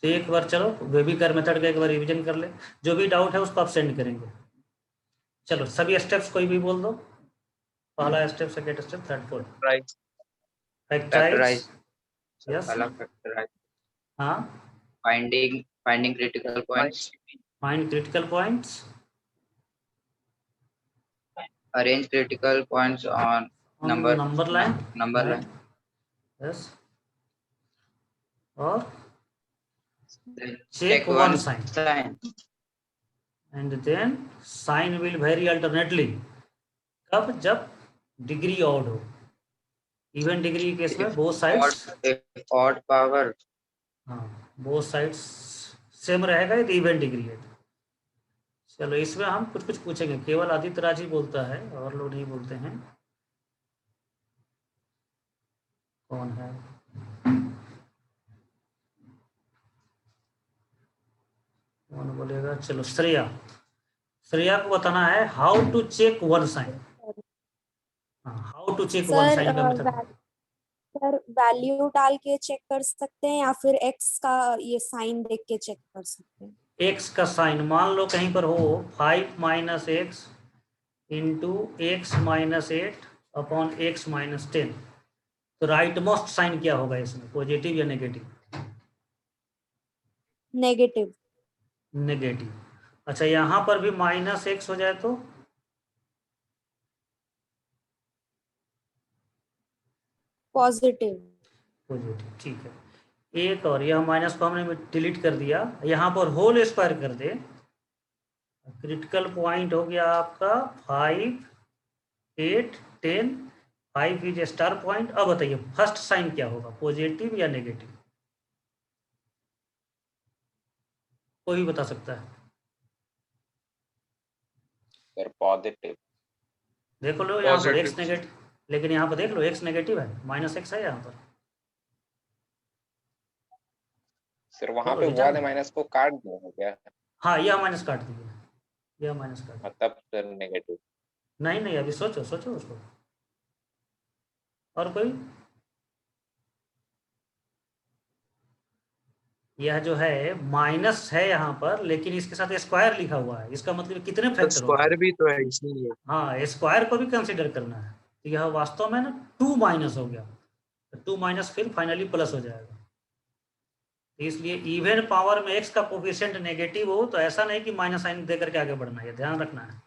तो एक बार चलो वेबिकर मेथड का एक बार रिवीजन कर ले, जो भी डाउट है उसको आप सेंड करेंगे। चलो सभी स्टेप्स कोई भी बोल दो, पहला step, second step, third, fourth. Factorise, yes, पहला फैक्टराइज, हाँ, finding critical points, find critical points, arrange critical points on number line, number line, yes, और check check one one sign, sign, and then sign will vary alternately। कब? जब degree odd हो। Even degree के case में both sides, if odd power, हाँ, both sides same रहेगा यदि even degree है। चलो इसमें हम कुछ कुछ पूछेंगे, केवल आदित्य राज ही बोलता है और लोग नहीं बोलते हैं। कौन है? कौन बोलेगा? चलो श्रेया, श्रेया को बताना है how to check one sign. How to check one sign का मेथड। सर वैल्यू डाल के चेक कर सकते हैं या फिर एक्स का ये साइन देख के चेक कर सकते हैं? एक्स का साइन मान लो कहीं पर हो 5 minus x into x minus 8 upon x minus 10, तो राइट मोस्ट साइन क्या होगा इसमें, पॉजिटिव या नेगेटिव? नेगेटिव। नेगेटिव। अच्छा यहाँ पर भी माइनस एक्स हो जाए तो पॉजिटिव। पॉजिटिव, ठीक है। एक और, यह माइनस को हमने डिलीट कर दिया, यहाँ पर होल स्क्वायर कर दे, क्रिटिकल पॉइंट हो गया आपका 5, 8, 10, 5 इज स्टार पॉइंट। अब बताइए फर्स्ट साइन क्या होगा, पॉजिटिव या नेगेटिव? कोई भी बता सकता है? Sir positive. देखो लो यहाँ पर एक्स नेगेटिव, लेकिन यहाँ पर देख लो एक्स नेगेटिव है, माइनस एक्स है यहाँ पर। सर वहाँ पे वाले माइनस को काट दिया है क्या? हाँ यह माइनस काट दिया, यह माइनस काट दिया। मतलब सर नेगेटिव। नहीं अभी सोचो सोचो उसको। और कोई? यह जो है माइनस है यहाँ पर, लेकिन इसके साथ स्क्वायर लिखा हुआ है, इसका मतलब कितने फैक्टर होते हैं? स्क्वायर भी तो है इसलिए। हाँ स्क्वायर को भी कंसीडर करना है, तो यह वास्तव में ना 2 माइनस हो गया, 2 माइनस फिर फाइनली प्लस हो जाएगा। इसलिए इवन पावर में एक्स का कोफिशिएंट नेगेटिव हो तो ऐसा नहीं कि माइनस साइन देकर के आगे बढ़ना है, ध्यान रखना है।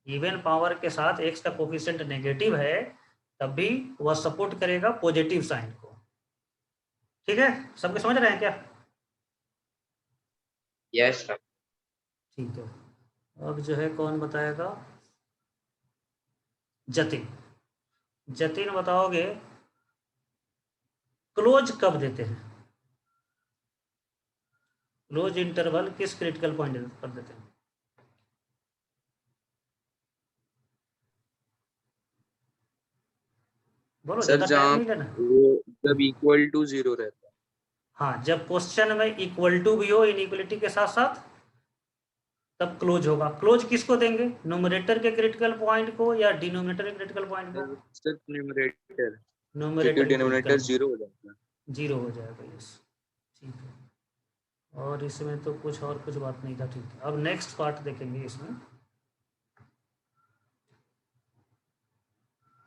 इवन पावर के साथ एक्स का कोफिशिएंट नेगेटिव है तब भी वह सपोर्ट करेगा पॉजिटिव साइन को। ठीक है, सबके समझ रहे हैं क्या? Yes sir. ठीक है, अब जो है कौन बताएगा? जतिन, जतिन बताओगे क्लोज कब देते हैं, क्लोज इंटरवल किस क्रिटिकल पॉइंट पर देते हैं? बोलो, सर ज्यादा टाइम नहीं लेना। जब इक्वल टू 0 रहता है। हाँ, जब क्वेश्चन में इक्वल टू भी हो इनइक्वलिटी के साथ साथ तब क्लोज होगा। क्लोज किसको देंगे, न्यूमरेटर के क्रिटिकल पॉइंट को या डिनोमिनेटर के क्रिटिकल पॉइंट को? सिर्फ न्यूमरेटर, न्यूमरेटर, डिनोमिनेटर 0 हो जाता है। 0 हो जाएगा, यस, ठीक है। और इसमें तो कुछ और कुछ बात नहीं था, ठीक है। अब नेक्स्ट पार्ट देखेंगे इसमें,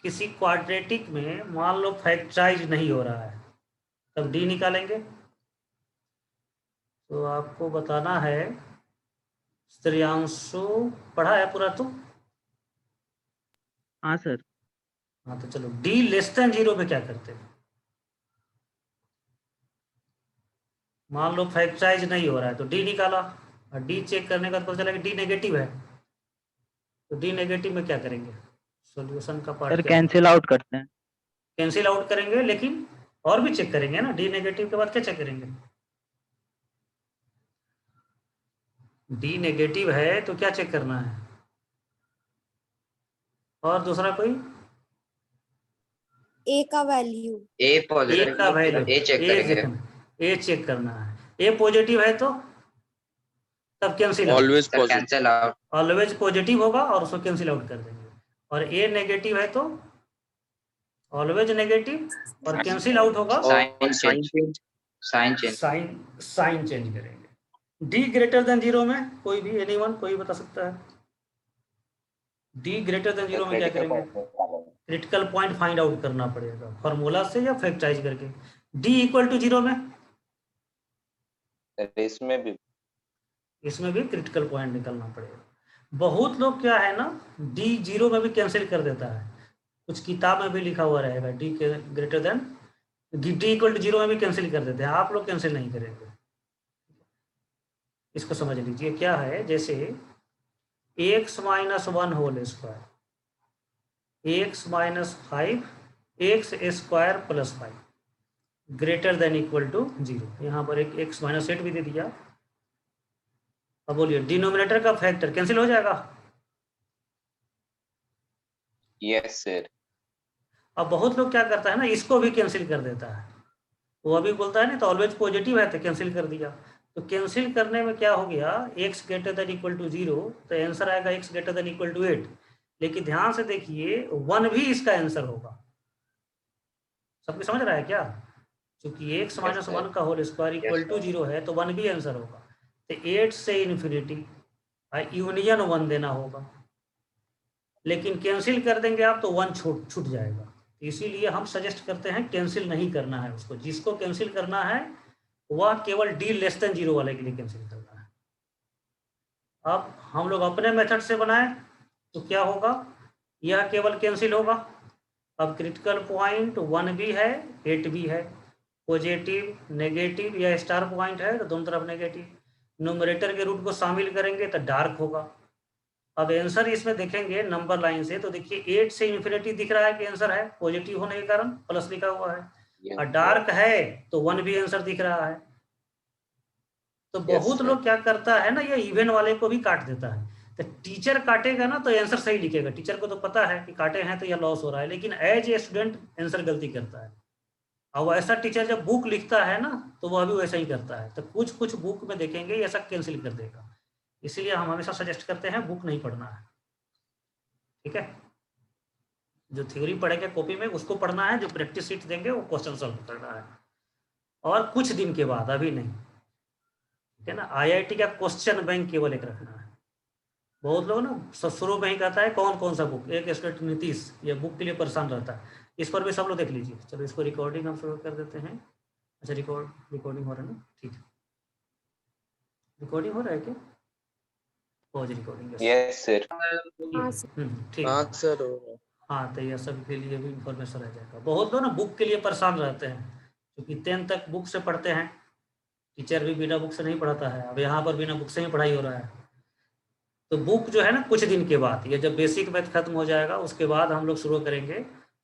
किसी क्वाड्रेटिक में मान लो फैक्टराइज नहीं हो रहा है, तब डी निकालेंगे। तो आपको बताना है, श्रेयांशु पढ़ा है पूरा तो? हाँ सर। हाँ तो चलो, डी लेस देन 0 पे क्या करते हैं? मान लो फैक्टराइज नहीं हो रहा है तो डी निकाला, और डी चेक करने का पता चला कि डी नेगेटिव है, तो डी नेगेटिव में क्या करेंगे? सॉल्यूशन का पार्ट सर क्या? कैंसिल आउट करते हैं। कैंसिल आउट करेंगे, लेकिन और भी चेक करेंगे ना, डी नेगेटिव के बाद क्या चेक करेंगे? डी नेगेटिव है तो क्या चेक करना है? और दूसरा कोई? ए का वैल्यू। ए पॉजिटिव, ए का वैल्यू, ए चेक करेंगे। ए चेक करना है। ए पॉजिटिव है तो तब cancel out, always positive, cancel out, always positive होगा और उसको कैंसिल आउट कर देंगे। और ए नेगेटिव है तो ऑलवेज नेगेटिव और कैंसिल आउट होगा sign change, sign change sign change करेंगे। डी ग्रेटर देन 0 में कोई भी एनीवन कोई बता सकता है? डी ग्रेटर देन 0 में क्या करेंगे? क्रिटिकल पॉइंट फाइंड आउट करना पड़ेगा फॉर्मूला से या फैक्टराइज करके। डी इक्वल टू 0 में इसमें भी क्रिटिकल पॉइंट निकलना पड़ेगा। बहुत लोग क्या है ना, डी 0 में भी कैंसिल कर देता है, कुछ किताब में भी लिखा हुआ रहेगा D greater than, D equal to 0 में भी कैंसिल कर देते हैं, आप लोग कैंसिल नहीं करेंगे। इसको समझ लीजिए क्या है, जैसे x minus 1 whole square, x minus 5 x square plus 5 greater than equal to 0। यहाँ पर एक x माइनस 8 भी दे दिया। अब बोलिए डिनोमिनेटर का फैक्टर कैंसिल हो जाएगा? Yes sir. अब बहुत लोग क्या करता है ना, इसको भी कैंसिल कर देता है। वो अभी बोलता है ना तो ऑलवेज पॉजिटिव है तो कैंसिल कर दिया। तो कैंसिल करने में क्या हो गया, x greater than equal to 0, तो आंसर आएगा x greater than equal to 8। लेकिन ध्यान से देखिए 1 भी इसका आंसर होगा। सबको समझ रहा है क्या? क्योंकि x माइनस 1 का होल स्क्वायर इक्वल टू 0 है तो 1 भी आंसर होगा। तो 8 से इन्फिनिटी यूनियन 1 देना होगा, लेकिन कैंसिल कर देंगे आप तो 1 छूट जाएगा। इसीलिए हम सजेस्ट करते हैं कैंसिल नहीं करना है उसको। जिसको कैंसिल करना है वह केवल डी लेस देन 0 वाले के लिए कैंसिल करना है। अब हम लोग अपने मेथड से बनाए तो क्या होगा, यह केवल कैंसिल होगा। अब क्रिटिकल पॉइंट 1 भी है 8 भी है, पॉजिटिव नेगेटिव या स्टार पॉइंट है तो दोनों तरफ नेगेटिव। न्यूमरेटर के रूट को शामिल करेंगे तो डार्क होगा। अब आंसर इसमें देखेंगे नंबर लाइन से तो देखिए 8 से इन्फिनिटी दिख रहा है कि आंसर है, पॉजिटिव होने के कारण प्लस लिखा हुआ है, और डार्क है तो 1 भी आंसर दिख रहा है। तो बहुत लोग क्या करता है ना, ये इवन वाले को भी काट देता है। तो टीचर काटेगा ना तो आंसर सही लिखेगा, टीचर को तो पता है कि काटे हैं तो यह लॉस हो रहा है, लेकिन एज ए स्टूडेंट आंसर गलती करता है। और ऐसा टीचर जब बुक लिखता है ना तो वह भी वैसा ही करता है। तो कुछ बुक में देखेंगे ऐसा कैंसिल कर देगा। इसीलिए हम हमेशा सजेस्ट करते हैं बुक नहीं पढ़ना है, ठीक है। जो थ्योरी पढ़ेंगे कॉपी में उसको पढ़ना है, जो प्रैक्टिस शीट देंगे वो क्वेश्चन सॉल्व करना है। और कुछ दिन के बाद, अभी नहीं, ठीक है ना। आईआईटी का क्वेश्चन बैंक केवल एक रखना है। बहुत लोग ना शुरू में ही कहता है कौन कौन सा बुक, एक स्टूडेंट नीतीश ये बुक के लिए परेशान रहता है। इस पर भी सब लोग देख लीजिए। चलो इसको रिकॉर्डिंग हम शुरू कर देते हैं। अच्छा रिकॉर्डिंग हो रहा है ना, ठीक है। रिकॉर्डिंग हो रहा है क्या? Pause recording. Yes sir. ठीक है सर। हाँ, तो यह सब के लिए भी इंफॉर्मेशन रह जाएगा। बहुत लोग ना बुक के लिए परेशान रहते हैं, क्योंकि 10 तक बुक से पढ़ते हैं, टीचर भी बिना बुक से नहीं पढ़ाता है। अब यहाँ पर बिना बुक से ही पढ़ाई हो रहा है। तो बुक जो है ना कुछ दिन के बाद, ये जब बेसिक मैथ खत्म हो जाएगा उसके बाद हम लोग शुरू करेंगे।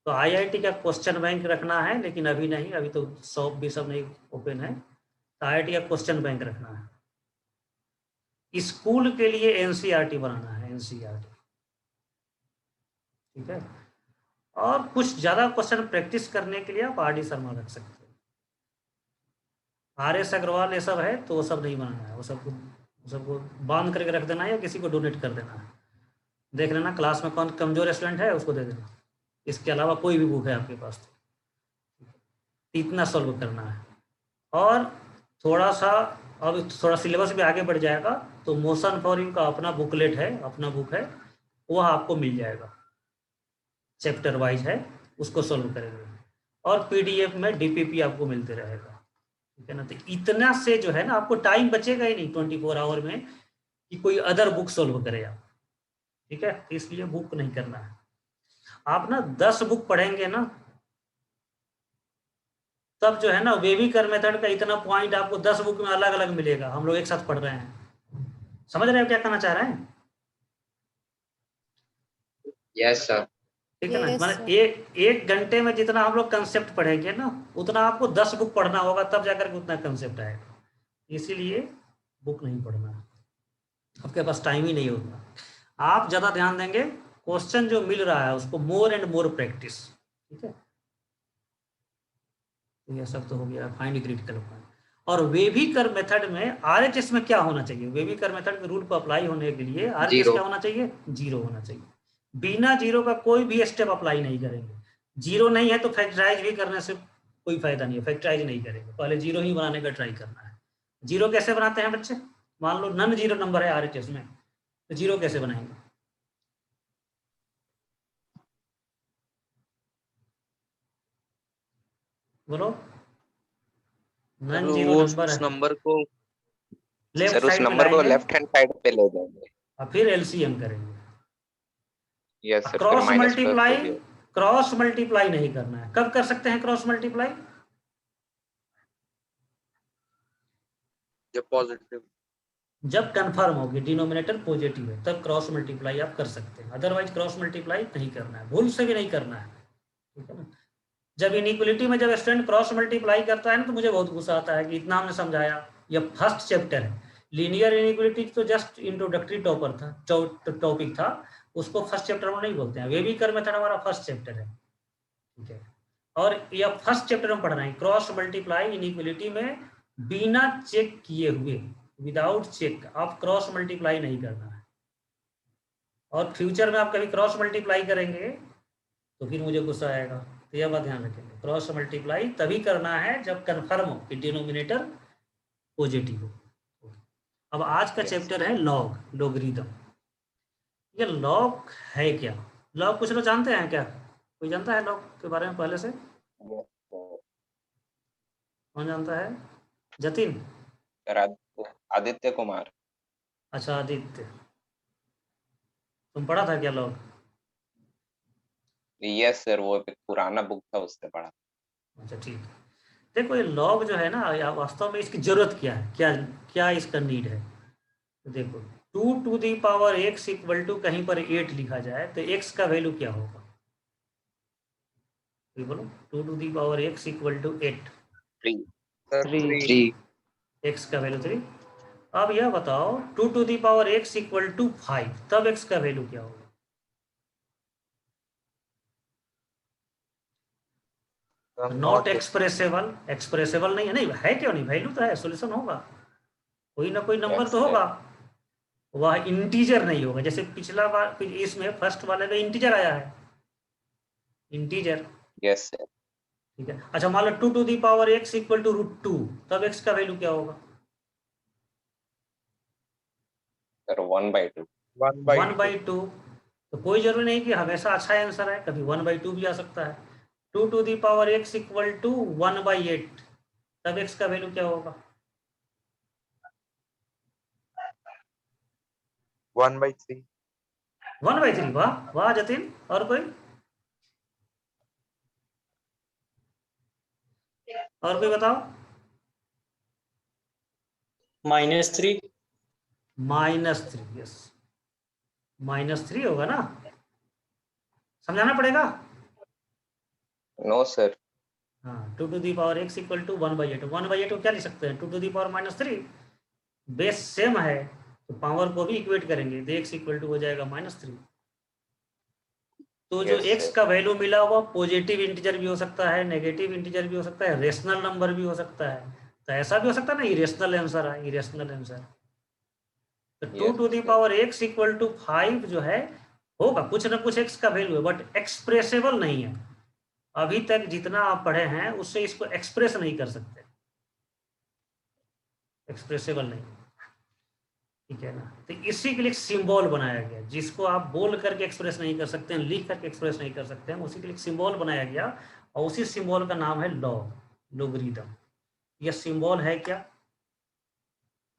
तो आईआईटी का क्वेश्चन बैंक रखना है, लेकिन अभी नहीं, अभी तो शॉप भी सब नहीं ओपन है। तो आईआईटी का क्वेश्चन बैंक रखना है। स्कूल के लिए एनसीईआरटी बनाना है, एनसीईआरटी, ठीक है। और कुछ ज्यादा क्वेश्चन प्रैक्टिस करने के लिए आप आरडी शर्मा रख सकते हैं। आरएस अग्रवाल ये सब है तो वो सब नहीं बनाना है, वो सबको बांध करके रख देना है या किसी को डोनेट कर देना है। देख लेना क्लास में कौन कमजोर स्टूडेंट है उसको दे देना। इसके अलावा कोई भी बुक है आपके पास तो इतना सॉल्व करना है। और थोड़ा सा अब थोड़ा सिलेबस भी आगे बढ़ जाएगा तो मोशन फॉर यू का अपना बुकलेट है, अपना बुक है, वह आपको मिल जाएगा, चैप्टर वाइज है, उसको सॉल्व करेंगे। और पीडीएफ में डीपीपी आपको मिलते रहेगा, ठीक है ना। तो इतना से जो है ना आपको टाइम बचेगा ही नहीं 24 आवर में कि कोई अदर बुक सॉल्व करे आप, ठीक है। इसलिए बुक नहीं करना है। आप ना 10 बुक पढ़ेंगे ना तब जो है ना वेविकर मेथड का इतना पॉइंट आपको 10 बुक में अलग अलग मिलेगा। हम लोग एक साथ पढ़ रहे हैं, समझ रहे हो क्या कहना चाह रहे हैं? Yes sir. ठीक है ना। मतलब एक घंटे में जितना हम लोग कंसेप्ट पढ़ेंगे ना उतना आपको 10 बुक पढ़ना होगा, तब जाकर के उतना कंसेप्ट आएगा। इसीलिए बुक नहीं पढ़ना, आपके पास टाइम ही नहीं होगा। आप ज्यादा ध्यान देंगे, क्वेश्चन जो मिल रहा है उसको मोर एंड मोर प्रैक्टिस, ठीक है। यह सब तो हो गया फाइंड क्रिटिकल पॉइंट। और वेविकर मेथड में आरएचएस में क्या होना चाहिए? वेविकर मेथड के रूल को अप्लाई होने के लिए आरएचएस क्या होना चाहिए? 0 होना चाहिए। बिना 0 का कोई भी स्टेप अप्लाई नहीं करेंगे। 0 नहीं है तो फैक्टराइज भी करने से कोई फायदा नहीं है, फैक्टराइज नहीं करेंगे, पहले जीरो ही बनाने का ट्राई करना है। जीरो कैसे बनाते हैं बच्चे? मान लो नन जीरो नंबर है RHS में, तो जीरो कैसे बनाएंगे? बोलो। नन जीरो वो नंबर उस है, नंबर को लेफ्ट सर उस साइड में नंबर को लाएंगे लेफ्ट हैंड साइड पे ले जाएंगे। और फिर LCM करेंगे। यस सर, फिर क्रॉस माइनस प्लस मल्टीप्लाई, जो भी हो। क्रॉस मल्टीप्लाई नहीं करना है। कब कर सकते हैं क्रॉस मल्टीप्लाई? जब पॉजिटिव जब कंफर्म होगी डिनोमिनेटर पॉजिटिव है, तब क्रॉस मल्टीप्लाई आप कर सकते हैं, अदरवाइज क्रॉस मल्टीप्लाई नहीं करना है, भूल से भी नहीं करना है, ठीक है ना। जब इनइक्वलिटी में जब स्टूडेंट क्रॉस मल्टीप्लाई करता है ना, तो मुझे बहुत गुस्सा आता है कि इतना हमने समझाया, यह फर्स्ट चैप्टर है। लीनियर इनइक्वलिटी तो जस्ट इंट्रोडक्टरी टॉपिक था, उसको फर्स्ट चैप्टर में नहीं बोलते हैं। वेबिकर मेथड हमारा फर्स्ट चैप्टर है, ठीक है। और यह फर्स्ट चैप्टर में पढ़ रहे हैं क्रॉस मल्टीप्लाई इनइक्वलिटी में बिना चेक किए हुए, विदाउट चेक आप क्रॉस मल्टीप्लाई नहीं करना है। और फ्यूचर में आप कभी क्रॉस मल्टीप्लाई करेंगे तो फिर मुझे गुस्सा आएगा, तो यह बात ध्यान रखेंगे। क्रॉस मल्टीप्लाई तभी करना है जब कंफर्म हो कि डिनोमिनेटर पॉजिटिव हो। अब आज का चैप्टर है लॉग, लोगरिथम। ये लॉग है क्या? लॉग कुछ लोग जानते हैं क्या? कोई जानता है लॉग के बारे में पहले से? कौन जानता है? जतिन? सर आदित्य कुमार। अच्छा आदित्य, तुम पढ़ा था क्या लॉग? यस सर, वो एक पुराना बुक था, उससे पढ़ा। अच्छा ठीक है। देखो ये लॉग जो है ना, वास्तव में इसकी जरूरत क्या है, क्या क्या इसका नीड है? तो देखो 2 to the power x equal to कहीं पर 8 लिखा जाए तो x का वैल्यू क्या होगा? बोलो। 2 to the power x equal to 8, 3 x का वैल्यू 3। अब यह बताओ 2 to the power x equal to 5, तब x का वैल्यू क्या होगा? नॉट एक्सप्रेसेबल, एक्सप्रेसेबल नहीं है, नहीं है, क्यों नहीं? वैल्यू तो है, सॉल्यूशन होगा, कोई ना कोई नंबर Yes, तो sir. होगा, वह इंटीजर नहीं होगा। जैसे पिछला बार इसमें फर्स्ट वाले में इंटीजर आया है, इंटीजर, यस सर। ठीक है। अच्छा मान लो 2 to the power x equal to √2, तब x का वैल्यू क्या होगा? सर 1/2। 1/2। तो कोई जरूरी नहीं कि हमेशा अच्छा आंसर है, कभी 1/2 भी आ सकता है। 2 to the power x equal to 1/8, तब x का वैल्यू क्या होगा? 1/3 1/3। वाह वाह जतिन, और कोई? और कोई बताओ। -3। -3, यस, -3 होगा ना, समझाना पड़ेगा। No sir. हाँ 2 to the power x equal to 1/8, 1/8 को क्या लिख सकते हैं? 2 to the power -3, base same है तो पावर को भी इक्वेट करेंगे तो x इक्वल टू हो जाएगा -3। तो जो Yes, x sir. का वैल्यू मिला हुआ पॉजिटिव इंटीजर भी हो सकता है, नेगेटिव इंटीजर भी हो सकता है, रेशनल नंबर भी हो सकता है। तो ऐसा भी हो सकता है ना, इरेशनल आंसर है, इरेशनल आंसर। तो 2 to the Yes, sir. Power x equal to 5 जो है, होगा कुछ ना कुछ x का वैल्यू है, बट एक्सप्रेसेबल नहीं है। अभी तक जितना आप पढ़े हैं उससे इसको एक्सप्रेस नहीं कर सकते, एक्सप्रेसेबल नहीं, ठीक है ना। तो इसी के लिए सिंबल बनाया गया, जिसको आप बोल करके एक्सप्रेस नहीं कर सकते हैं, लिख करके एक्सप्रेस नहीं कर सकते हैं, उसी के लिए सिंबल बनाया गया, और उसी सिंबल का नाम है लॉग, लोगरिथम। यह सिंबल है क्या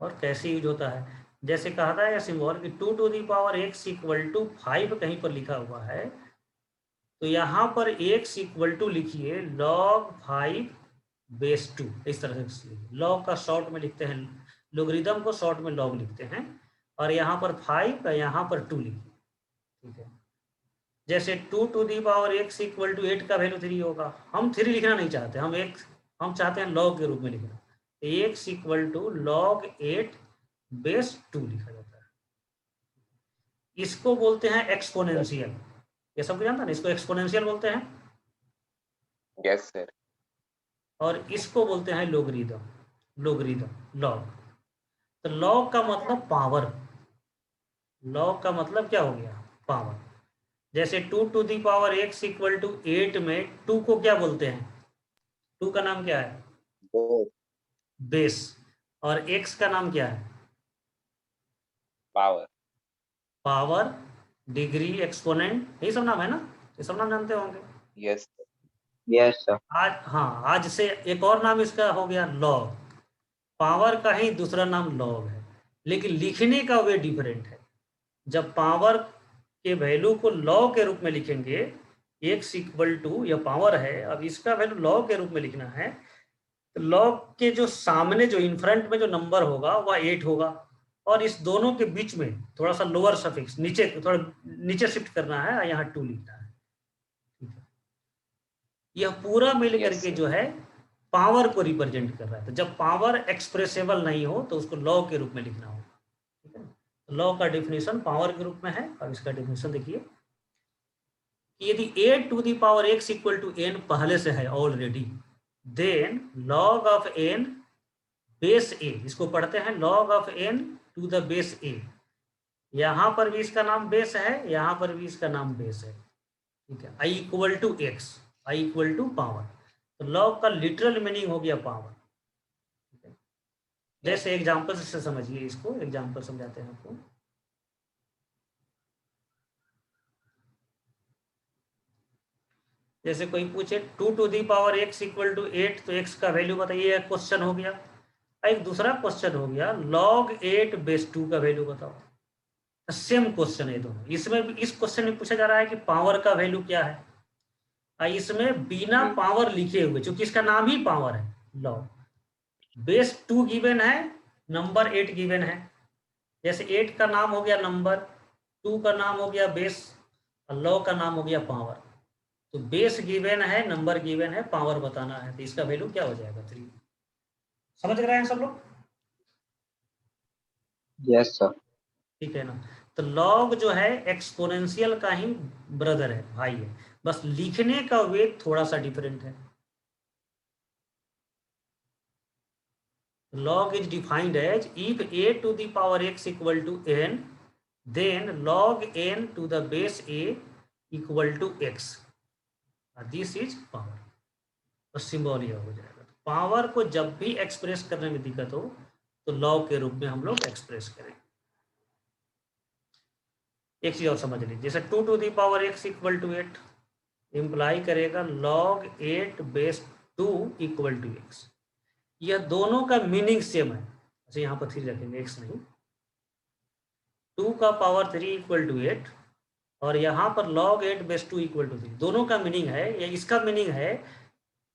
और कैसे यूज होता है? जैसे कहा था यह सिंबल कि 2 to the power x equal to 5 कहीं पर लिखा हुआ है, तो यहाँ पर x इक्वल टू लिखिए log 5/2, इस तरह से लॉग का शॉर्ट में लिखते हैं, लोगरिथम को शॉर्ट में लॉग लिखते हैं, और यहाँ पर 5 यहाँ पर 2 लिखिए, ठीक है। जैसे 2 to the power x equal to 8 का वैल्यू 3 होगा, हम 3 लिखना नहीं चाहते, हम चाहते हैं लॉग के रूप में लिखना, x इक्वल टू log 8/2 लिखा जाता है। इसको बोलते हैं एक्सपोनेंशियल, ये सब जानता है ना, इसको एक्सपोनेंशियल बोलते हैं, यस सर। और इसको बोलते हैं लोगरिथम, लोगरिथम लॉग। तो लॉग का मतलब पावर, लॉग का मतलब क्या हो गया? पावर। जैसे 2 to the power x equal to 8 में 2 को क्या बोलते हैं? 2 का नाम क्या है? दो बेस। और x का नाम क्या है? पावर पावर, डिग्री, एक्सपोनेंट, यही सब नाम है ना? ये सब नाम जानते होंगे। Yes Yes, sir. आज, हाँ, आज से एक और नाम इसका हो गया लॉग। पावर का ही दूसरा नाम लॉग है, लेकिन लिखने का वे डिफरेंट है। जब पावर के वैल्यू को लॉग के रूप में लिखेंगे, x इक्वल टू, यह पावर है, अब इसका वैल्यू लॉग के रूप में लिखना है, तो लॉग के जो सामने, जो इन फ्रंट में जो नंबर होगा वह 8 होगा, और इस दोनों के बीच में थोड़ा सा लोअर सफिक्स नीचे, थोड़ा नीचे शिफ्ट करना है, यहाँ 2 लिखना है। ठीक है, यह पूरा मिल Yes, करके sir. जो है पावर को रिप्रेजेंट कर रहा है। तो जब पावर एक्सप्रेसेबल नहीं हो तो उसको लॉग के रूप में लिखना होगा। ठीक है, लॉ का डेफिनेशन पावर के रूप में है। अब इसका डेफिनेशन देखिए, यदि a to the power x equal to n पहले से है already, then log of n base a, इसको पढ़ते हैं log of n to the base a। यहाँ पर भी इसका नाम बेस है, यहाँ पर भी इसका नाम बेस है। ठीक है, i equal to x, i equal to power. तो log का लिटरल मीनिंग हो गया पावर। जैसे एग्जाम्पल से समझिए इसको, एग्जाम्पल समझाते हैं आपको। जैसे कोई पूछे 2 to the power x equal to 8, तो x का वैल्यू बताइए, क्वेश्चन हो गया। एक दूसरा क्वेश्चन हो गया log 8 बेस 2 का वैल्यू बताओ। सेम क्वेश्चन है दोनों। इसमें इस क्वेश्चन में पूछा जा रहा है कि पावर का वैल्यू क्या है, इसमें बिना पावर लिखे हुए, चूंकि इसका नाम ही पावर है, log बेस 2 गिवन है, नंबर 8 गिवन है। जैसे 8 का नाम हो गया नंबर, 2 का नाम हो गया बेस, और log का नाम हो गया पावर। तो बेस गिवन है, नंबर गिवन है, पावर बताना है, तो इसका वैल्यू क्या हो जाएगा? 3। समझ रहे हैं सब लोग? Yes, sir. ठीक है ना? तो लॉग जो है एक्सपोनेंशियल का ही ब्रदर है, भाई है, बस लिखने का वे थोड़ा सा डिफरेंट है। log is defined as if a to the power x equal to n, then log n to the base a equal to x, this is power. तो सिंबल यह हो जाएगा। पावर को जब भी एक्सप्रेस करने में दिक्कत हो तो लॉग के रूप में हम लोग एक्सप्रेस करें। एक चीज और समझ लीजिए, जैसे 2 to the power x equal to 8 इंप्लाई करेगा log 8 base 2 equal to x। यह दोनों का मीनिंग सेम है। अच्छा, यहाँ पर 3 रखेंगे, x नहीं। 2 का पावर 3 इक्वल टू 8, और यहाँ पर log 8 बेस 2 इक्वल टू 3। दोनों का मीनिंग है, या इसका मीनिंग है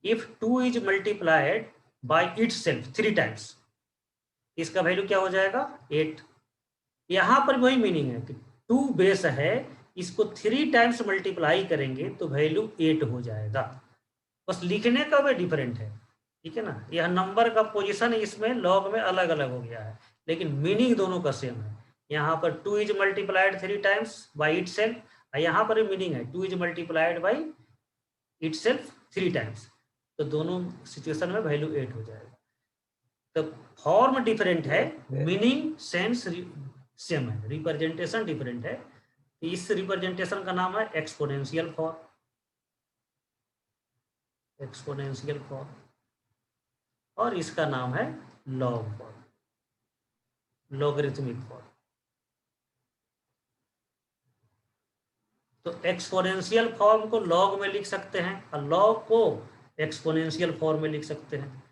if 2 is multiplied by itself 3 times, इसका वैल्यू क्या हो जाएगा? 8। यहाँ पर वही मीनिंग है कि 2 बेस है, इसको 3 टाइम्स मल्टीप्लाई करेंगे तो वैल्यू 8 हो जाएगा। बस लिखने का वे डिफरेंट है। ठीक है ना? यह नंबर का पोजीशन इसमें लॉग में अलग अलग हो गया है, लेकिन मीनिंग दोनों का सेम है। यहाँ पर 2 is multiplied 3 times by it self, यहाँ पर मीनिंग है 2 is multiplied by it self 3 times, तो दोनों सिचुएशन में वैल्यू 8 हो जाएगा। तो फॉर्म डिफरेंट है, मीनिंग सेंस सेम है, रिप्रेजेंटेशन डिफरेंट है। इस रिप्रेजेंटेशन का नाम है एक्सपोनेंशियल फॉर्म, एक्सपोनेंशियल फॉर्म, और इसका नाम है लॉग फॉर्म, लॉगरिथमिक फॉर्म। तो एक्सपोनेंशियल फॉर्म को लॉग में लिख सकते हैं और लॉग को एक्सपोनेंशियल फॉर्म में लिख सकते हैं।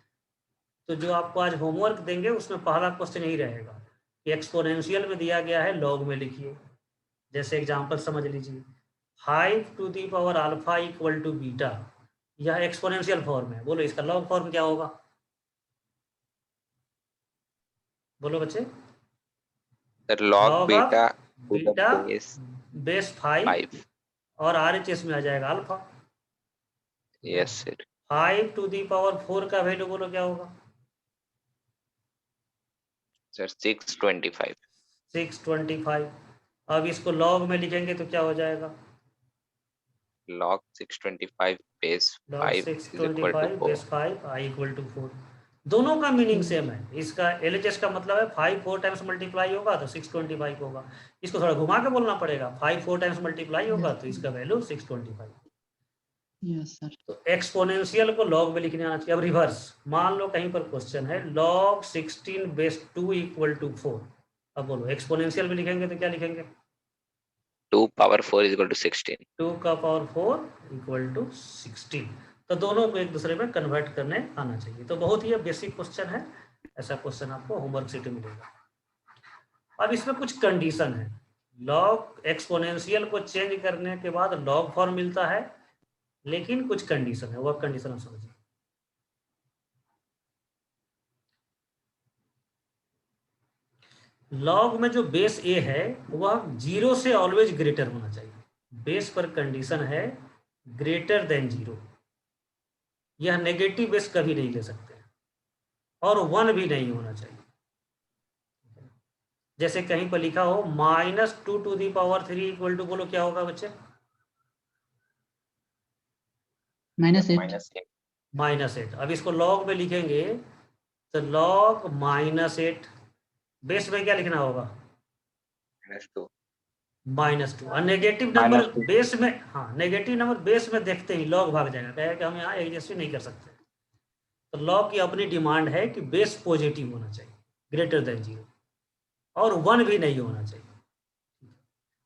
तो जो आपको आज होमवर्क देंगे उसमें पहला क्वेश्चन यही रहेगा कि एक्सपोनेंशियल में दिया गया है, लॉग में लिखिए। जैसे एग्जांपल समझ लीजिए, 5 to the power alpha equal to beta, यह एक्सपोनेंशियल फॉर्म है। बोलो इसका लॉग फॉर्म क्या होगा? बोलो बच्चे। log beta to the beta base base 5 5. और RHS में आ जाएगा अल्फा। Yes, sir. 5 to the power 4 का वैल्यू बोलो क्या होगा? Sir, 625. 625। अब इसको लॉग में लिखेंगे तो क्या हो जाएगा? Log 625 base log 5 is equal to 625 4. Base 5 i equal to 4। दोनों का मीनिंग सेम है। इसका LHS का मतलब है 5 4 टाइम्स मल्टीप्लाई होगा तो 625 होगा। इसको थोड़ा घुमा के बोलना पड़ेगा, 5 4 टाइम्स मल्टीप्लाई होगा तो इसका वैल्यू 625। Yes sir. तो एक्सपोनेंशियल को लॉग में लिखने आना चाहिए। अब रिवर्स, मान लो कहीं पर क्वेश्चन है log 16 बेस 2 इक्वल टू 4, अब बोलो एक्सपोनेंशियल में लिखेंगे तो क्या लिखेंगे? 2 power 4 is equal to 16. 2 का पावर 4 इक्वल टू 16। तो दोनों को एक दूसरे में कन्वर्ट करने आना चाहिए। तो बहुत ही बेसिक क्वेश्चन है, ऐसा क्वेश्चन आपको होमवर्क शीट में मिलेगा। अब इसमें कुछ कंडीशन है। लॉग एक्सपोनेंशियल को चेंज करने के बाद लॉग फॉर्म मिलता है, लेकिन कुछ कंडीशन है, वह कंडीशन हम समझिए। लॉग में जो बेस ए है वह 0 से ऑलवेज ग्रेटर होना चाहिए। बेस पर कंडीशन है ग्रेटर देन 0। यह नेगेटिव बेस कभी नहीं ले सकते और 1 भी नहीं होना चाहिए। जैसे कहीं पर लिखा हो -2 to the power 3 equal to, बोलो क्या होगा बच्चे? -8। -8। अब इसको लॉग में लिखेंगे तो लॉग -8, बेस में क्या लिखना होगा? -2. -2। और नेगेटिव नंबर -2। बेस में, हाँ नेगेटिव नंबर बेस में देखते ही लॉग भाग जाएगा, कहेगा कि हम यहाँ एडजस्ट नहीं कर सकते। तो लॉग की अपनी डिमांड है कि बेस पॉजिटिव होना चाहिए, ग्रेटर देन 0, और 1 भी नहीं होना चाहिए।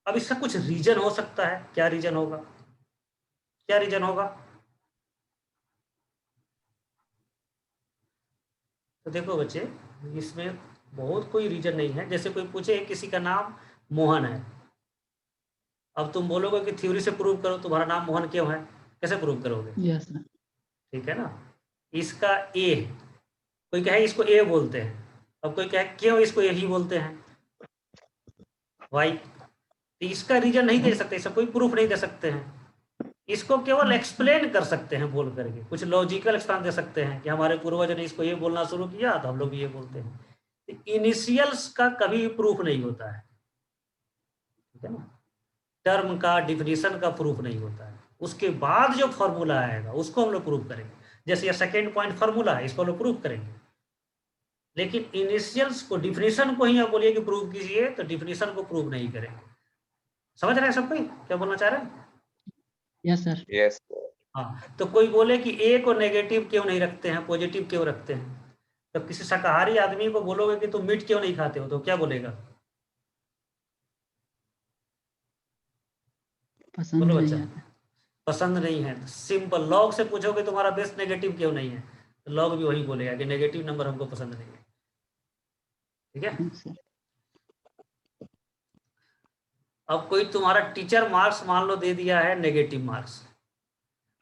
अब इसका कुछ रीजन हो सकता है। क्या रीजन होगा? क्या रीजन होगा? तो देखो बच्चे, इसमें बहुत कोई रीजन नहीं है। जैसे कोई पूछे किसी का नाम मोहन है, अब तुम बोलोगे कि थ्योरी से प्रूव करो तुम्हारा नाम मोहन क्यों है, कैसे प्रूव करोगे? Yes sir. ठीक है ना। इसका ए, कोई कहे इसको ए बोलते हैं, अब कोई कहे क्यों इसको यही बोलते हैं, वाई। तो इसका रीजन नहीं दे सकते, इसका कोई प्रूफ नहीं दे सकते हैं। इसको केवल एक्सप्लेन कर सकते हैं बोल करके, कुछ लॉजिकल एक्सप्लेन दे सकते हैं कि हमारे पूर्वज ने इसको ये बोलना शुरू किया तो हम लोग भी ये बोलते हैं। इनिशियल्स का कभी प्रूफ नहीं होता है, ठीक है ना। टर्म का, डिफिनीशन का प्रूफ नहीं होता है। उसके बाद जो फॉर्मूला आएगा उसको हम लोग प्रूफ करेंगे। जैसे ये सेकेंड पॉइंट फॉर्मूला है, इसको हम लोग प्रूफ करेंगे। लेकिन इनिशियल्स को, डिफिनीशन को ही आप बोलिए कि प्रूव कीजिए, तो डिफिनीशन को प्रूव नहीं करेंगे। समझ रहे हैं सब कोई क्या बोलना चाह रहे हैं? Yes sir. Yes. हाँ, तो कोई बोले कि ए को नेगेटिव क्यों नहीं रखते हैं, पॉजिटिव क्यों रखते हैं, तो किसी शाकाहारी आदमी को बोलोगे कि तुम मीट क्यों नहीं खाते हो, तो क्या बोलेगा? पसंद बोलो नहीं बच्चा। आता। पसंद नहीं है। सिंपल। लॉग से पूछोगे तुम्हारा बेस नेगेटिव क्यों नहीं है, तो लॉग भी वही बोलेगा कि नेगेटिव नंबर हमको पसंद नहीं है। ठीक है। सर। अब कोई तुम्हारा टीचर मार्क्स मान लो दे दिया है नेगेटिव मार्क्स,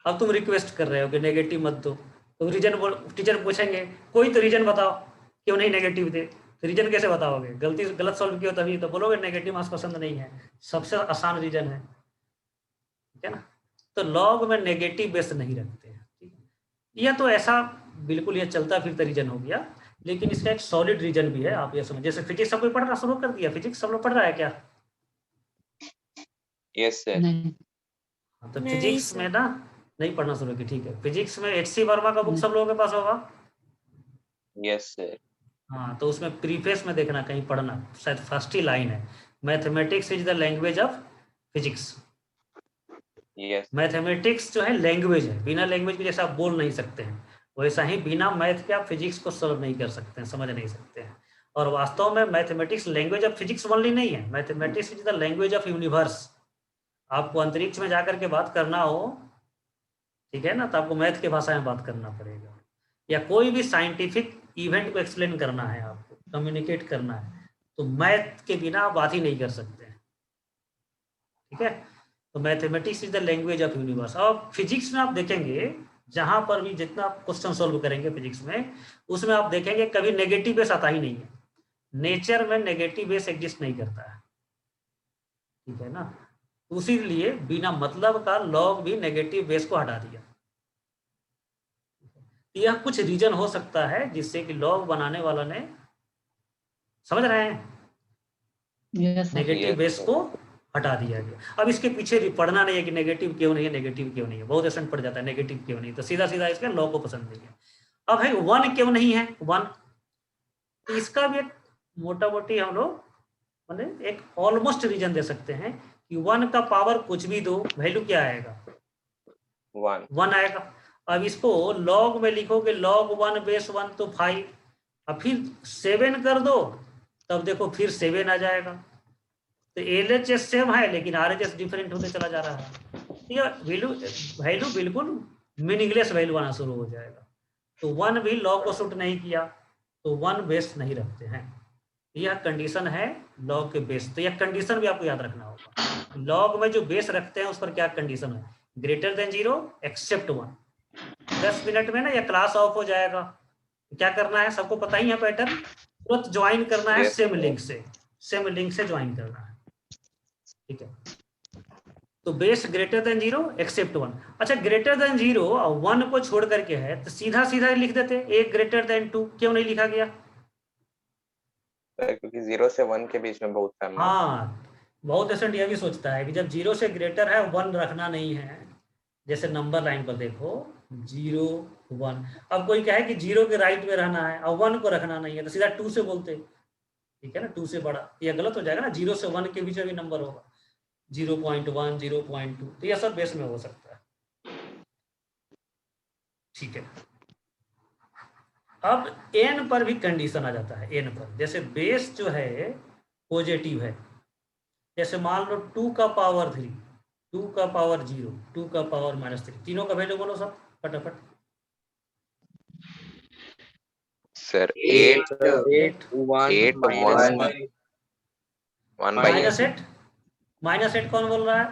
अब तुम रिक्वेस्ट कर रहे हो कि नेगेटिव मत दो, तो रीजन टीचर पूछेंगे कोई तो रीजन बताओ क्यों नहीं नेगेटिव दे, तो रीजन कैसे बताओगे? गलत सॉल्व किया तभी तो बोलोगे नेगेटिव मार्क्स पसंद नहीं है, सबसे आसान रीजन है, ठीक है ना। तो लॉग में नेगेटिव बेस नहीं रखते हैं, ठीक है। यह तो ऐसा बिल्कुल ये चलता फिरता रीजन हो गया, लेकिन इसका एक सॉलिड रीजन भी है। आप ये समझ, जैसे फिजिक्स सब कोई पढ़ना शुरू कर दिया, फिजिक्स सब लोग पढ़ रहा है क्या? Yes, sir. नहीं। तो नहीं फिजिक्स सर। में ना नहीं पढ़ना शुरू की, ठीक है। फिजिक्स में HC वर्मा का बुक सब लोगों के पास होगा। Yes, sir. हाँ, तो उसमें प्रीफेस में देखना, कहीं पढ़ना, शायद फर्स्ट ही लाइन है, mathematics is the language of physics. Yes. Mathematics जो है लैंग्वेज है, बिना लैंग्वेज के जैसे आप बोल नहीं सकते हैं, वैसा ही बिना मैथ के आप फिजिक्स को सॉल्व नहीं कर सकते हैं, समझ नहीं सकते हैं। और वास्तव में mathematics language of physics only नहीं है, mathematics is the language of universe. आपको अंतरिक्ष में जाकर के बात करना हो, ठीक है ना, तो आपको मैथ के भाषा में बात करना पड़ेगा, या कोई भी साइंटिफिक इवेंट को एक्सप्लेन करना है, आपको कम्युनिकेट करना है, तो मैथ के बिना आप बात ही नहीं कर सकते हैं, ठीक है। तो mathematics is the language of universe. और फिजिक्स में आप देखेंगे जहां पर भी जितना आप क्वेश्चन सोल्व करेंगे फिजिक्स में, उसमें आप देखेंगे कभी नेगेटिव बेस आता ही नहीं है। नेचर में नेगेटिव बेस एग्जिस्ट नहीं करता है, ठीक है ना। उसी लिए बिना मतलब का लॉग भी नेगेटिव बेस को हटा दिया। यह कुछ रीजन हो सकता है जिससे कि लॉग बनाने वाला ने, समझ रहे हैं, yes sir. Negative Yes, base sir. को हटा दिया गया। अब इसके पीछे पढ़ना नहीं है कि नेगेटिव क्यों नहीं है, नेगेटिव क्यों नहीं है, बहुत ऐसा पड़ जाता है नेगेटिव क्यों नहीं, तो सीधा सीधा इसका लॉग को पसंद नहीं है। अब है 1 क्यों नहीं है, 1, तो इसका भी एक मोटा मोटी हम लोग मतलब एक ऑलमोस्ट रीजन दे सकते हैं कि 1 का पावर कुछ भी दो, वैल्यू क्या आएगा, 1 1 आएगा। अब इसको log में लिखोगे, log 1 बेस 1 तो 5, अब फिर 7 कर दो, तब देखो फिर 7 आ जाएगा। तो LHS सेम है लेकिन RHS डिफरेंट होते चला जा रहा है। ये वैल्यू वैल्यू बिल्कुल मीनिंगलेस वैल्यू आना शुरू हो जाएगा। तो 1 भी लॉग को सूट नहीं किया, तो 1 बेस नहीं रखते हैं। यह कंडीशन है लॉग के बेस। तो यह कंडीशन भी आपको याद रखना होगा। लॉग में जो बेस रखते हैं उस पर क्या कंडीशन है, ग्रेटर देन 0 एक्सेप्ट 1। 10 मिनट में ना यह क्लास ऑफ हो जाएगा। क्या करना है, सबको पता ही है पैटर्न, तुरंत ज्वाइन करना है Yes, सेम sir. लिंक से, सेम लिंक से ज्वाइन करना है। ठीक है, तो बेस ग्रेटर देन 0 एक्सेप्ट 1। अच्छा, ग्रेटर देन 0 और 1 को छोड़ करके है तो सीधा सीधा लिख देते, एक ग्रेटर देन 2, क्यों नहीं लिखा गया? सर, क्योंकि 0 से 1 के बीच में बहुत टाइम है। हाँ, बहुत स्टूडेंट यह भी सोचता है कि जब 0 से ग्रेटर है 1 रखना नहीं है। जैसे नंबर लाइन पर देखो 0 1, अब कोई कहे कि 0 के राइट में रहना है और 1 को रखना नहीं है तो सीधा 2 से बोलते, ठीक है ना, 2 से बड़ा। यह गलत हो जाएगा ना, 0 से 1 के बीच में भी नंबर होगा, 0.1 0.2, तो यह सब बेस में हो सकता है। ठीक है, अब n पर भी कंडीशन आ जाता है। n पर जैसे बेस जो है पॉजिटिव है, जैसे मान लो 2 का पावर 3, 2 का पावर 0, 2 का पावर -3, तीनों का वैल्यू बोलो सब फटाफट। Sir, 8 8 1 8 minus 1 1 1 by minus 8. 8, -8 कौन बोल रहा है?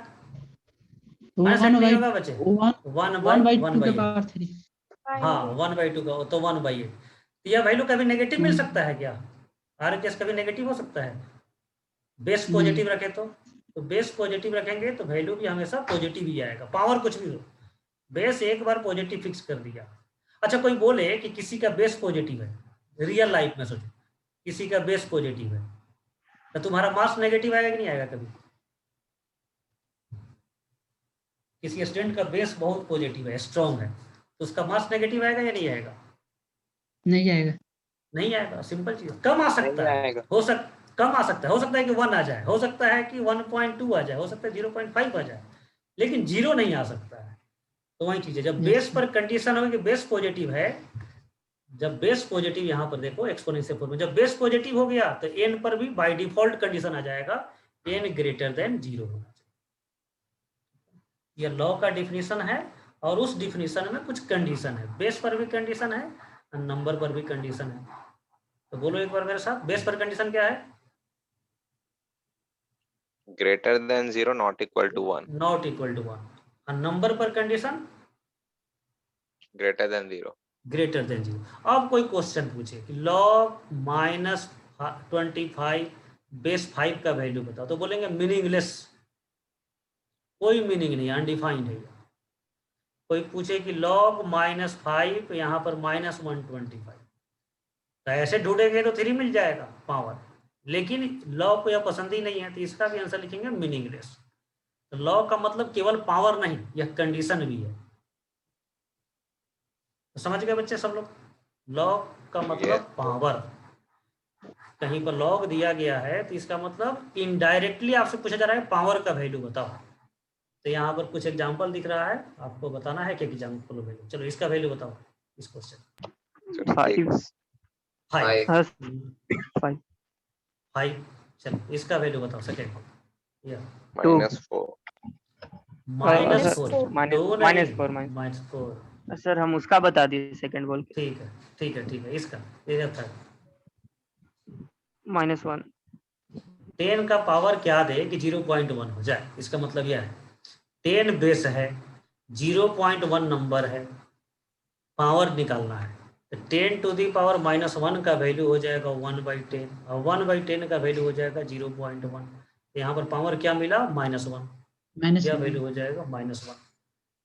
-8 1 नहीं by होगा बच्चे, 1 1 by by 2 के 8। पावर 3। हाँ, 1/2 का तो 1/8। तो यह वैल्यू कभी नेगेटिव मिल सकता है क्या? RHS कभी नेगेटिव हो सकता है? बेस पॉजिटिव रखे तो बेस पॉजिटिव रखेंगे तो वैल्यू भी हमेशा पॉजिटिव ही आएगा, पावर कुछ भी हो। बेस एक बार पॉजिटिव फिक्स कर दिया। अच्छा, कोई बोले कि किसी का बेस पॉजिटिव है, रियल लाइफ में सोचो किसी का बेस पॉजिटिव है, तो तुम्हारा मास नेगेटिव आएगा कि नहीं आएगा कभी? किसी स्टूडेंट का बेस बहुत पॉजिटिव है, स्ट्रॉन्ग है, तो उसका मास नेगेटिव आएगा या नहीं आएगा? नहीं आएगा। नहीं आएगा, सिंपल चीज। कम आ सकता नहीं है, आएगा। कम आ सकता है, हो सकता है कि 1 आ जाए, हो सकता है कि 1.2 आ जाए, हो सकता है 0.5 आ जाए, लेकिन 0 नहीं आ सकता है। तो वही चीज है, जब बेस पर कंडीशन हो कि बेस पॉजिटिव है, जब बेस पॉजिटिव यहाँ पर देखो एक्सपोनेंशियल फॉर्म में, जब बेस पॉजिटिव हो गया तो n पर भी बाय डिफॉल्ट कंडीशन आ जाएगा, n ग्रेटर देन 0 होना चाहिए। यह लॉ का डिफिनीशन है, और उस डिफिनीशन में कुछ कंडीशन है, बेस पर भी कंडीशन है और नंबर पर भी कंडीशन है। तो बोलो एक बार मेरे साथ, बेस पर कंडीशन क्या है? Greater than 0 not equal to 1. Not equal to 1। और नंबर पर condition Greater than 0. Greater than 0। अब कोई क्वेश्चन पूछे कि log -25 बेस 5 का वैल्यू बताओ, तो बोलेंगे मीनिंगलेस, कोई मीनिंग नहीं, अनडिफाइंड है। कोई पूछे कि log -5 यहाँ पर -125, तो ऐसे ढूंढेंगे तो 3 मिल जाएगा पावर, लेकिन लॉ को यह पसंद ही नहीं है, तो इसका भी आंसर लिखेंगे मीनिंगलेस। तो लॉ का मतलब केवल पावर नहीं, यह कंडीशन भी है। तो समझ गए बच्चे सब लोग, लॉ का मतलब Yes. पावर। कहीं पर लॉग दिया गया है तो इसका मतलब इनडायरेक्टली आपसे पूछा जा रहा है पावर का वैल्यू बताओ। तो यहाँ पर कुछ एग्जांपल दिख रहा है, आपको बताना है कि एग्जांपल वैल्यू। चलो इसका वैल्यू बताओ इस क्वेश्चन। So 5 6. 5 5 5। चलो इसका वैल्यू बताओ सेकेंड। या -4. -4, माइनस 2 नहीं, -4। सर हम उसका बता दिए सेकंड बोल के। ठीक है ठीक है ठीक है, इसका ये था -1 10 का पावर क्या दे कि 0.1 हो जाए, इसका मतलब यह है 10 बेस है, 0.1 नंबर है, पावर निकालना है, तो 10 टू दी पावर -1 का वैल्यू हो जाएगा 1/10, और 1/10 का वैल्यू हो जाएगा 0.1। तो यहाँ पर पावर क्या मिला, -1, यह वैल्यू हो जाएगा -1।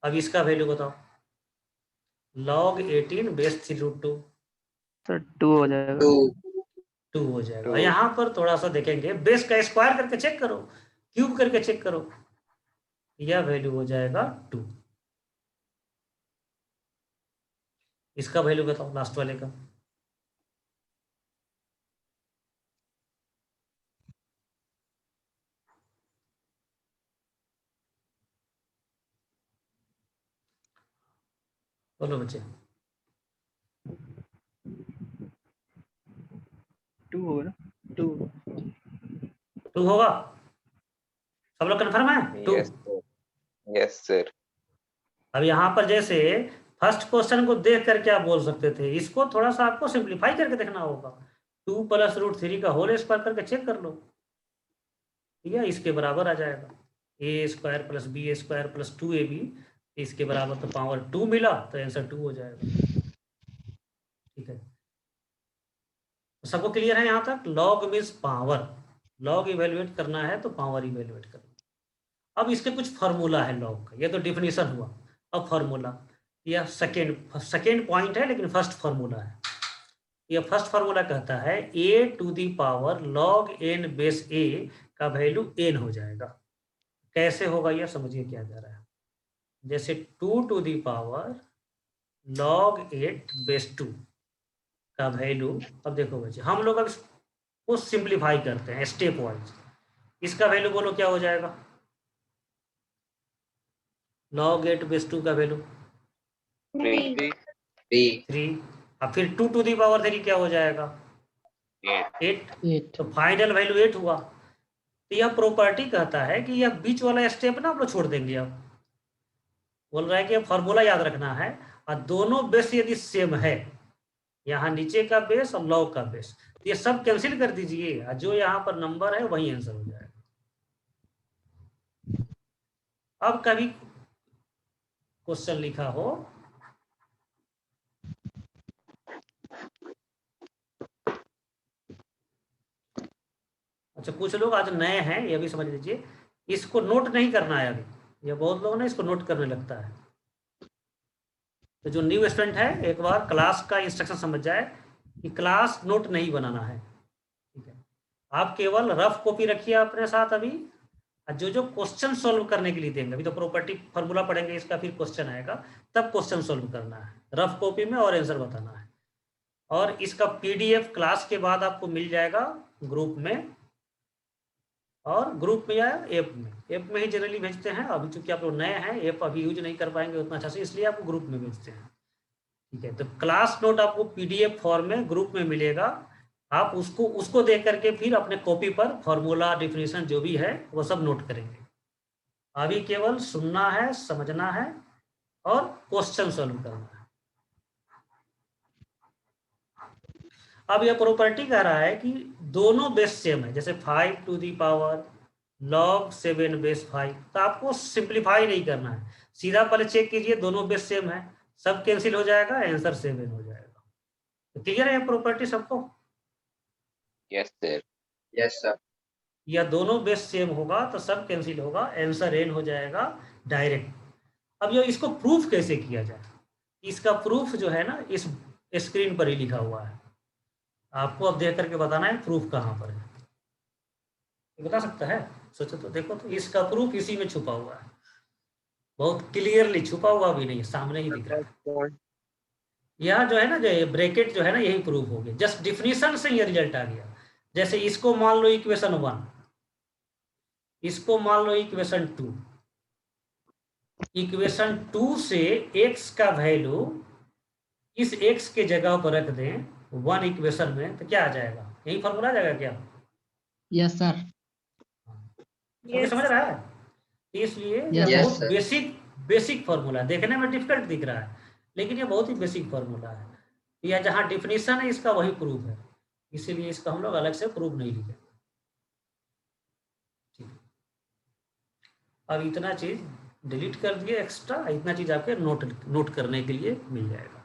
अब इसका वैल्यू बताओ, log 18 बेस 3√2, सर 2 हो जाएगा। 2 हो जाएगा। 2. यहाँ पर थोड़ा सा देखेंगे, बेस का स्क्वायर करके चेक करो, क्यूब करके चेक करो, यह वैल्यू हो जाएगा 2। इसका वैल्यू बताओ लास्ट वाले का। बोलो बच्चे। 2 होगा ना? 2 2 होगा, सब लोग कन्फर्म है? 2। Yes, sir. Yes, sir. अब यहाँ पर जैसे फर्स्ट क्वेश्चन को देख कर क्या बोल सकते थे, इसको थोड़ा सा आपको सिंप्लीफाई करके देखना होगा। 2 + √3 का होल स्क्वायर करके चेक कर लो, ठीक है, इसके बराबर आ जाएगा। a² + b² + 2ab, इसके बराबर तो पावर 2 मिला, तो आंसर 2 हो जाएगा। ठीक है, तो सबको क्लियर है यहाँ तक? Log means power, log evaluate करना है तो पावर इवेल्युएट करना। अब इसके कुछ फार्मूला है लॉग का, ये तो डिफिनीशन हुआ। अब फार्मूला, यह सेकेंड पॉइंट है, लेकिन फर्स्ट फार्मूला है। यह फर्स्ट फार्मूला कहता है a⁴ log n base a का वैल्यू n हो जाएगा। कैसे होगा यह समझिए क्या जा रहा है। जैसे 2⁴ log 8 बेस 2 का वैल्यू, अब देखो बच्चे हम लोग अब इसको सिंप्लीफाई करते हैं स्टेप वाइज। इसका वैल्यू बोलो क्या हो जाएगा? log 8 बेस 2 का वैल्यू 3। अब फिर 2⁴ क्या हो जाएगा? 8। 8 तो फाइनल वैल्यू 8 हुआ। तो यह प्रॉपर्टी कहता है कि यह बीच वाला स्टेप ना आप लोग छोड़ देंगे। अब बोल रहा है कि फॉर्मूला याद रखना है, और दोनों बेस यदि सेम है, यहाँ नीचे का बेस और लॉग का बेस, तो ये सब कैंसिल कर दीजिए, और जो यहाँ पर नंबर है वही आंसर हो जाएगा। अब कभी क्वेश्चन लिखा हो अच्छा, कुछ लोग आज नए हैं, ये भी समझ लीजिए, इसको नोट नहीं करना है अभी। ये बहुत लोग ना इसको नोट करने लगता है। तो जो न्यू स्टूडेंट है, एक बार क्लास का इंस्ट्रक्शन समझ जाए कि क्लास नोट नहीं बनाना है, ठीक है। आप केवल रफ कॉपी रखिए अपने साथ अभी, और जो क्वेश्चन सॉल्व करने के लिए देंगे, अभी तो प्रॉपर्टी फार्मूला पढ़ेंगे, इसका फिर क्वेश्चन आएगा, तब क्वेश्चन सॉल्व करना है रफ कॉपी में और आंसर बताना है। और इसका PDF क्लास के बाद आपको मिल जाएगा ग्रुप में, और ग्रुप में या ऐप में ही जनरली भेजते हैं। अभी चूंकि आप लोग नए हैं, ऐप अभी यूज नहीं कर पाएंगे उतना अच्छा से, इसलिए आपको ग्रुप में भेजते हैं, ठीक है। तो क्लास नोट आपको PDF फॉर्म में ग्रुप में मिलेगा, आप उसको देख करके फिर अपने कॉपी पर फॉर्मूला डिफिनीशन जो भी है वो सब नोट करेंगे। अभी केवल सुनना है, समझना है और क्वेश्चन सॉल्व करना है। अब यह प्रॉपर्टी कह रहा है कि दोनों बेस सेम है, जैसे 5⁴ log 7 बेस 5, तो आपको सिंप्लीफाई नहीं करना है, सीधा पहले चेक कीजिए दोनों बेस सेम है, सब कैंसिल हो जाएगा, आंसर 7 हो जाएगा। तो क्लियर है ये प्रॉपर्टी सबको? Yes, sir. Yes, sir. या दोनों बेस सेम होगा तो सब कैंसिल होगा, आंसर n हो जाएगा डायरेक्ट। अब ये इसको प्रूफ कैसे किया जाए, इसका प्रूफ जो है ना इस स्क्रीन पर ही लिखा हुआ है, आपको अब देख करके बताना है प्रूफ कहाँ पर है। ये बता सकता है? सोचो तो, देखो तो, इसका प्रूफ इसी में छुपा हुआ है, बहुत क्लियरली छुपा हुआ भी नहीं, सामने ही दिख रहा है। यह जो है ना, जो ब्रैकेट जो है ना, यही प्रूफ हो गया, जस्ट डिफिनीशन से ये रिजल्ट आ गया। जैसे इसको मान लो इक्वेशन 1, इसको मान लो इक्वेशन 2, इक्वेशन 2 से x का वैल्यू इस x के जगह पर रख दें 1 इक्वेशन में, तो क्या आ जाएगा? यही फॉर्मूला आ जाएगा क्या? Yes sir. समझ रहा है? इसलिए Yes, यह sir. बहुत बेसिक फॉर्मूला, देखने में डिफिकल्ट दिख रहा है, लेकिन ये बहुत ही बेसिक फॉर्मूला है। यह जहाँ डिफिनीशन है इसका वही प्रूफ है, इसीलिए इसका हम लोग अलग से प्रूफ नहीं लिखे। ठीक, अब इतना चीज डिलीट कर दिए एक्स्ट्रा, इतना चीज आपके नोट करने के लिए मिल जाएगा।